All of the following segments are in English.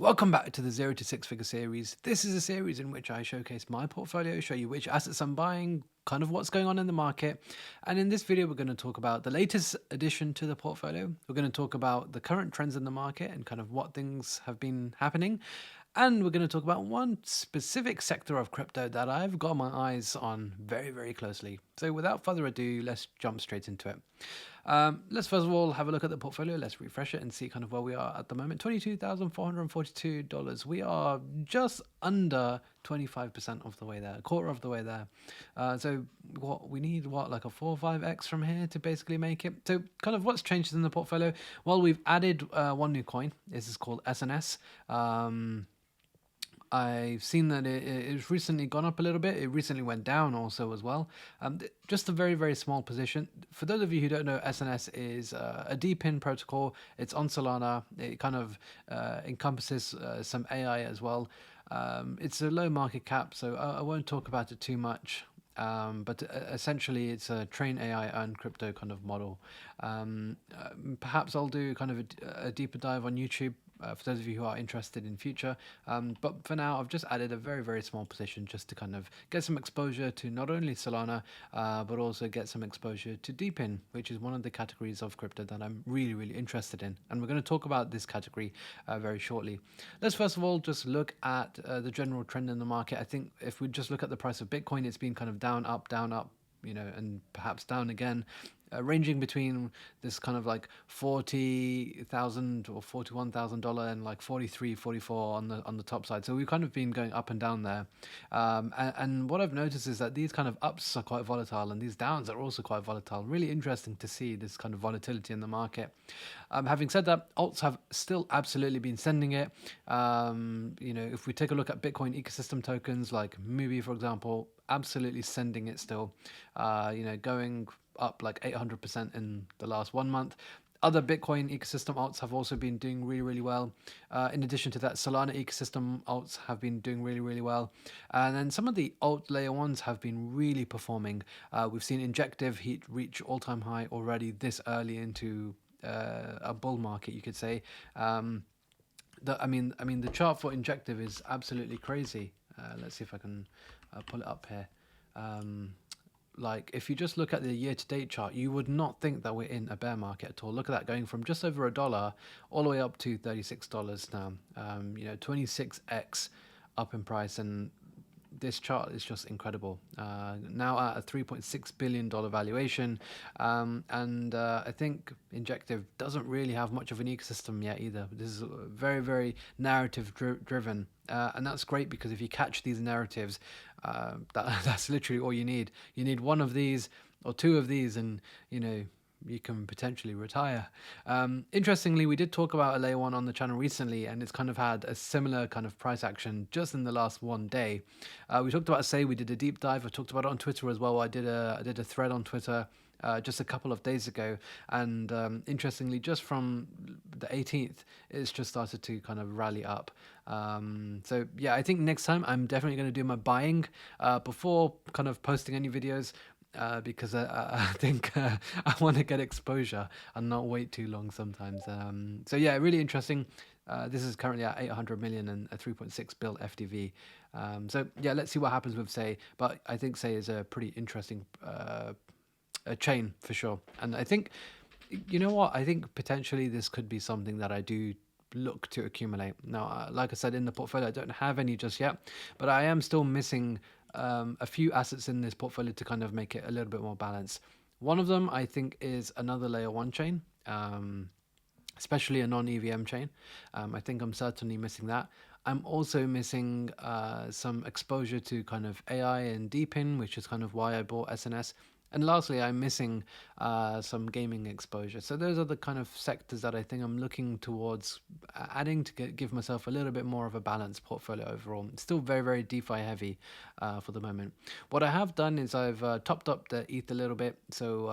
Welcome back to the 0 to 6 figure series. This is a series in which I showcase my portfolio, show you which assets I'm buying, kind of what's going on in the market. And in this video, we're going to talk about the latest addition to the portfolio. We're going to talk about the current trends in the market and kind of what things have been happening. And we're going to talk about one specific sector of crypto that I've got my eyes on very, very closely. So without further ado, let's jump straight into it. Let's first of all have a look at the portfolio. Let's refresh it and see kind of where we are at the moment. $22,442. We are just under 25% of the way there, a quarter of the way there. So what we need, like a 4 or 5x from here to basically make it. So kind of what's changed in the portfolio? Well, we've added one new coin. This is called SNS. I've seen that it's recently gone up a little bit. It recently went down also as well. Just a very, very small position. For those of you who don't know, SNS is a DePin protocol. It's on Solana. It kind of encompasses some AI as well. It's a low market cap, so I won't talk about it too much. But essentially, it's a train AI earn crypto kind of model. Perhaps I'll do kind of a deeper dive on YouTube for those of you who are interested in future. But for now, I've just added a very, very small position just to kind of get some exposure to not only Solana, but also get some exposure to DePin, which is one of the categories of crypto that I'm really, really interested in. And we're going to talk about this category very shortly. Let's first of all just look at the general trend in the market. I think if we just look at the price of Bitcoin, it's been kind of down, up, and perhaps down again. Ranging between this kind of like $40,000 or $41,000 and like 43, 44 on the top side. So we've kind of been going up and down there. And what I've noticed is that these kind of ups are quite volatile and these downs are also quite volatile. Really interesting to see this kind of volatility in the market. Having said that, alts have still absolutely been sending it. If we take a look at Bitcoin ecosystem tokens like Mubi, for example, absolutely sending it still, going up like 800% in the last 1 month. Other Bitcoin ecosystem alts have also been doing really, really well. In addition to that, Solana ecosystem alts have been doing really, really well. And then some of the alt layer ones have been really performing. We've seen Injective reach all-time high already this early into a bull market, you could say. The chart for Injective is absolutely crazy. Let's see if I can pull it up here. Like if you just look at the year-to-date chart, you would not think that we're in a bear market at all. Look at that, going from just over $1 all the way up to $36 now. 26x up in price, and this chart is just incredible. Now at a $3.6 billion valuation, and I think Injective doesn't really have much of an ecosystem yet either. This is very, very narrative driven, and that's great because if you catch these narratives, that's literally all you need. You need one of these or two of these, and you can potentially retire. Interestingly, we did talk about a layer one on the channel recently, and it's kind of had a similar kind of price action just in the last one day. We talked about Say, we did a deep dive. I talked about it on Twitter as well. I did a thread on Twitter just a couple of days ago, and interestingly, just from the 18th, it's just started to kind of rally up. So yeah, I think next time I'm definitely going to do my buying before kind of posting any videos. Because I think I want to get exposure and not wait too long sometimes. So yeah, really interesting. This is currently at 800 million and a 3.6 bill FDV. So yeah, let's see what happens with Say. But I think Say is a pretty interesting a chain for sure. And I think, you know what? I think potentially this could be something that I do look to accumulate. Now, like I said, in the portfolio, I don't have any just yet, but I am still missing a few assets in this portfolio to kind of make it a little bit more balanced. One of them, I think, is another layer one chain, especially a non-EVM chain. I think I'm certainly missing that. I'm also missing some exposure to kind of AI and DePin, which is kind of why I bought SNS. And lastly, I'm missing some gaming exposure. So those are the kind of sectors that I think I'm looking towards adding to give myself a little bit more of a balanced portfolio overall. It's still very, very DeFi heavy for the moment. What I have done is I've topped up the ETH a little bit, so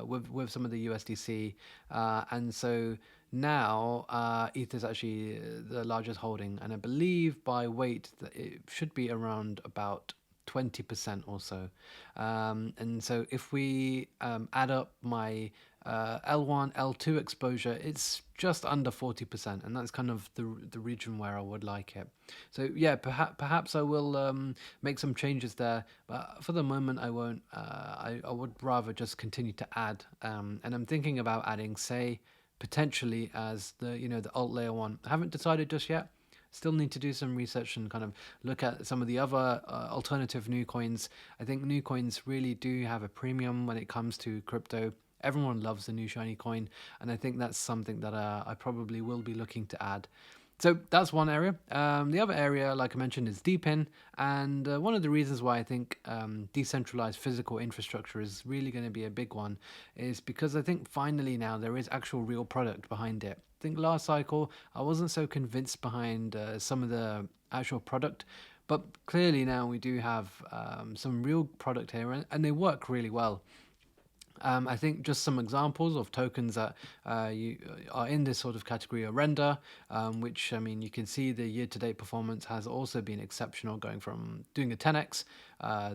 with some of the USDC, and so now ETH is actually the largest holding, and I believe by weight that it should be around about 20% or so. And so if we add up my L1, L2 exposure, it's just under 40%, and that's kind of the region where I would like it. So yeah, perhaps I will make some changes there, but for the moment I won't. I would rather just continue to add, and I'm thinking about adding, say, potentially as the alt layer one. I haven't decided just yet. Still need to do some research and kind of look at some of the other alternative new coins. I think new coins really do have a premium when it comes to crypto. Everyone loves the new shiny coin, and I think that's something that I probably will be looking to add. So that's one area. The other area, like I mentioned, is DePin, and one of the reasons why I think decentralized physical infrastructure is really going to be a big one is because I think finally now there is actual real product behind it. I think last cycle I wasn't so convinced behind some of the actual product, but clearly now we do have some real product here, and they work really well. I think just some examples of tokens that you are in this sort of category are Render, which I mean you can see the year-to-date performance has also been exceptional, going from doing a 10x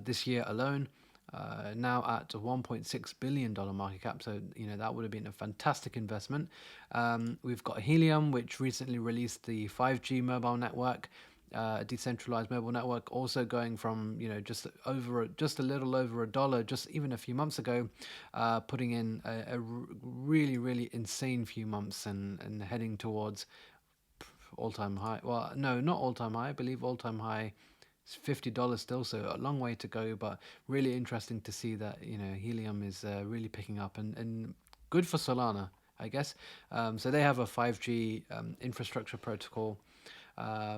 this year alone. Now at a $1.6 billion market cap, so that would have been a fantastic investment. We've got Helium, which recently released the 5G mobile network, decentralized mobile network, also going from just a little over $1 just even a few months ago, putting in a really insane few months and heading towards all-time high. Well, no, not all-time high. I believe all-time high is $50 still, so a long way to go, but really interesting to see that Helium is really picking up, and good for Solana, I guess. So they have a 5G infrastructure protocol,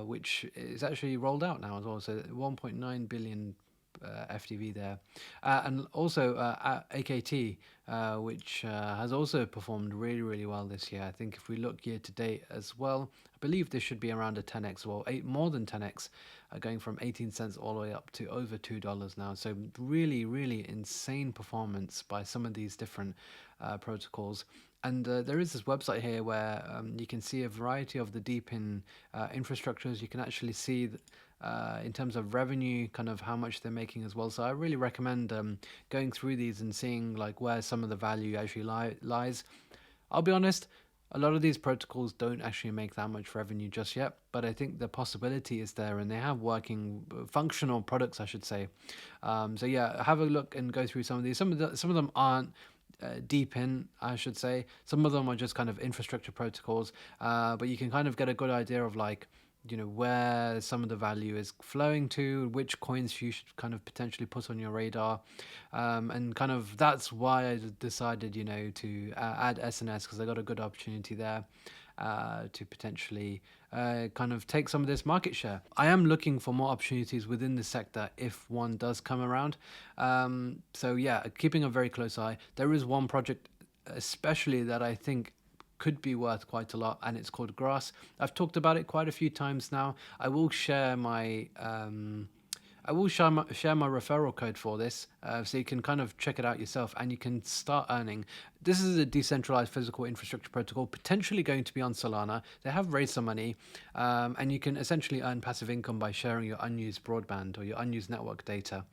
which is actually rolled out now as well. So 1.9 billion FTV there, and also AKT, which has also performed really well this year. I think if we look year to date as well, I believe this should be around a 10x, well, more than 10x, going from 18 cents all the way up to over $2 now. So really insane performance by some of these different protocols. And there is this website here where you can see a variety of the DePin infrastructures. You can actually see in terms of revenue, kind of how much they're making as well. So I really recommend going through these and seeing like where some of the value actually lies. I'll be honest, a lot of these protocols don't actually make that much revenue just yet, but I think the possibility is there, and they have working, functional products, I should say. So yeah, have a look and go through some of these. Some of them aren't deep in, I should say. Some of them are just kind of infrastructure protocols, but you can kind of get a good idea of like where some of the value is flowing to, which coins you should kind of potentially put on your radar, and kind of that's why I decided to add SNS, because I got a good opportunity there to potentially kind of take some of this market share. I am looking for more opportunities within the sector if one does come around. So yeah, keeping a very close eye. There is one project especially that I think could be worth quite a lot, and it's called Grass. I've talked about it quite a few times now. I will share my referral code for this, so you can kind of check it out yourself, and you can start earning. This is a decentralized physical infrastructure protocol, potentially going to be on Solana. They have raised some money, and you can essentially earn passive income by sharing your unused broadband or your unused network data.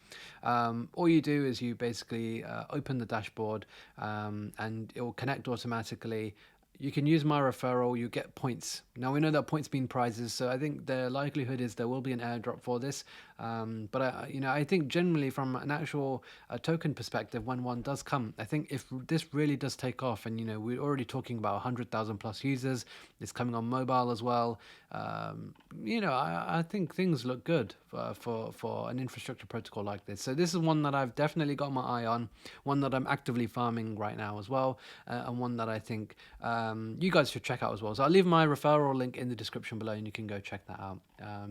All you do is you basically open the dashboard, and it will connect automatically. You can use my referral, you get points. Now we know that points mean prizes, so I think the likelihood is there will be an airdrop for this. But I think generally from an actual token perspective, when one does come, I think if this really does take off, and we're already talking about 100,000 plus users, it's coming on mobile as well. I think things look good for an infrastructure protocol like this. So this is one that I've definitely got my eye on, one that I'm actively farming right now as well, and one that I think you guys should check out as well. So I'll leave my referral link in the description below, and you can go check that out.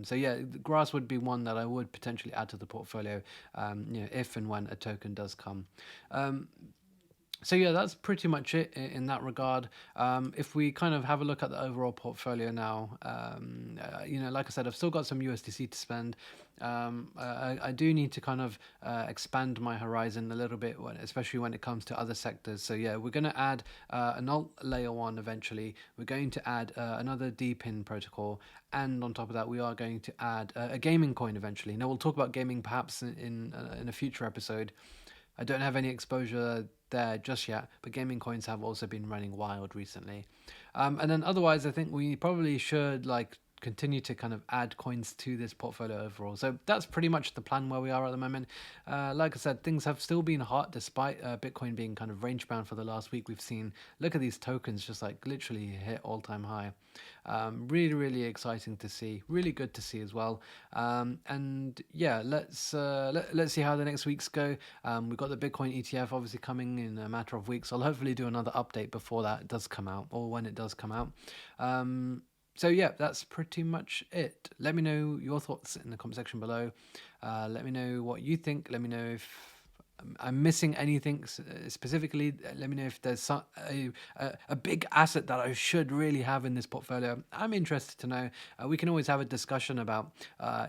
So yeah, Grass would be one that I would potentially add to the portfolio, if and when a token does come. So yeah, that's pretty much it in that regard. If we kind of have a look at the overall portfolio now, like I said, I've still got some USDC to spend. I do need to kind of expand my horizon a little bit, especially when it comes to other sectors. So yeah, we're going to add an alt layer one eventually. We're going to add another DePin protocol, and on top of that, we are going to add a gaming coin eventually. Now we'll talk about gaming perhaps in a future episode. I don't have any exposure there just yet, but gaming coins have also been running wild recently. And then otherwise, I think we probably should like continue to kind of add coins to this portfolio overall. So that's pretty much the plan where we are at the moment. Like I said, things have still been hot despite Bitcoin being kind of range bound for the last week. We've seen, look at these tokens just like literally hit all-time high. Really, really exciting to see. Really good to see as well. And yeah, let's see how the next weeks go. We've got the Bitcoin ETF obviously coming in a matter of weeks. I'll hopefully do another update before that does come out, or when it does come out. So yeah, that's pretty much it. Let me know your thoughts in the comment section below. Let me know what you think. Let me know if I'm missing anything specifically. Let me know if there's a big asset that I should really have in this portfolio. I'm interested to know. We can always have a discussion about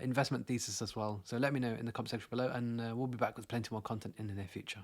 investment thesis as well. So let me know in the comment section below, and we'll be back with plenty more content in the near future.